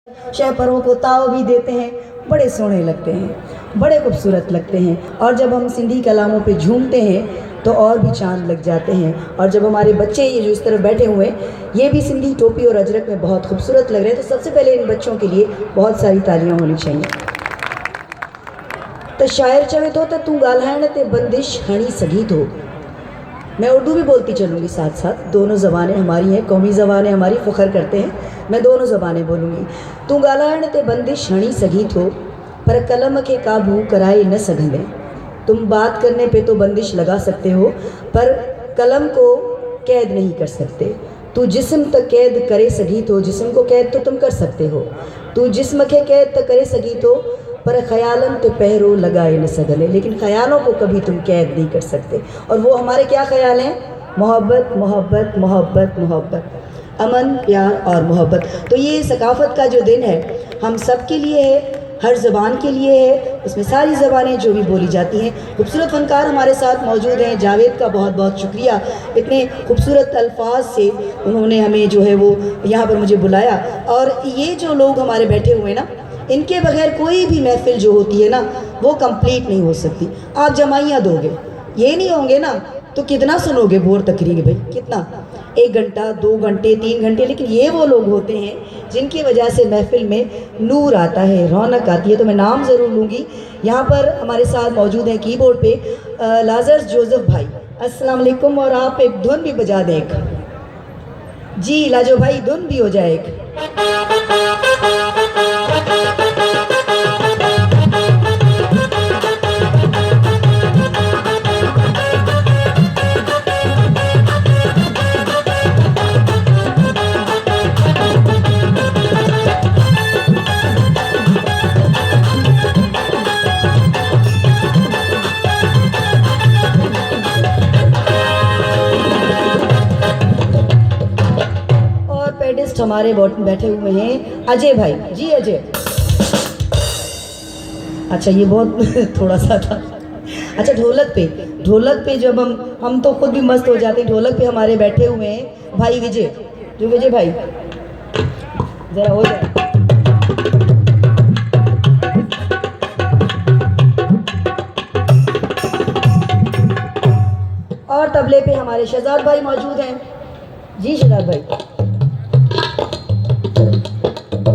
शहपरों को ताव भी देते हैं, बड़े सोहने लगते हैं, बड़े खूबसूरत लगते हैं। और जब हम सिंधी कलामों पे झूमते हैं तो और भी चांद लग जाते हैं। और जब हमारे बच्चे ये जो इस तरफ बैठे हुए हैं, ये भी सिंधी टोपी और अजरक में बहुत खूबसूरत लग रहे हैं, तो सबसे पहले इन बच्चों के लिए बहुत सारी तालियां होनी चाहिए। तो शायर चवे तो तू ॻाल्हाइण ते बंदिश हणी सघी थो। मैं उर्दू भी बोलती चलूँगी साथ साथ, दोनों ज़बानें हमारी हैं, कौमी ज़बानें हमारी, फ़ख्र करते हैं, मैं दोनों ज़बानें बोलूँगी। तू ॻाल्हाइण ते बंदिश हणी सघी थो, पर कलम के काबू कराए न सघंदे। तुम बात करने पे तो बंदिश लगा सकते हो, पर कलम को कैद नहीं कर सकते। तू जिस्म तक कैद करे सघी थो, जिस्म को कैद तो तुम कर सकते हो। तू जिस्म के कैद तक करे सघी थो, पर ख़यालन ते पहरो लगाए न सघंदे। लेकिन ख़यालों को कभी तुम कैद नहीं कर सकते। और वो हमारे क्या ख़याल हैं? मोहब्बत मोहब्बत मोहब्बत मोहब्बत, अमन प्यार और मोहब्बत। तो ये सकाफ़त का जो दिन है हम सब के लिए है, हर ज़बान के लिए है, इसमें सारी ज़बानें जो भी बोली जाती हैं। खूबसूरत फ़नकार हमारे साथ मौजूद हैं। जावेद का बहुत बहुत शुक्रिया, इतने खूबसूरत अल्फाज से उन्होंने हमें जो है वो यहाँ पर मुझे बुलाया। और ये जो लोग हमारे बैठे हुए हैं ना, इनके बगैर कोई भी महफ़िल जो होती है ना वो कंप्लीट नहीं हो सकती। आप जमाइयाँ दोगे, ये नहीं होंगे ना तो कितना सुनोगे बोर तकरीर भाई, कितना, 1 घंटा 2 घंटे 3 घंटे। लेकिन ये वो लोग होते हैं जिनकी वजह से महफ़िल में नूर आता है, रौनक आती है। तो मैं नाम ज़रूर लूँगी। यहाँ पर हमारे साथ मौजूद हैं कीबोर्ड पे लाजर्स जोसेफ भाई, अस्सलाम वालेकुम। और आप एक धुन भी बजा दें एक, जी लाजो भाई, धुन भी हो जाए एक। पेडिस्ट हमारे बैठे हुए हैं अजय भाई, जी अजय। अच्छा ये बहुत थोड़ा सा था। अच्छा ढोलक पे जब हम तो खुद भी मस्त हो जाते हैं। ढोलक पे हमारे बैठे हुए हैं भाई विजय, जो विजय भाई जरा हो जाए। और तबले पे हमारे शहजाद भाई मौजूद हैं, जी शहजाद भाई।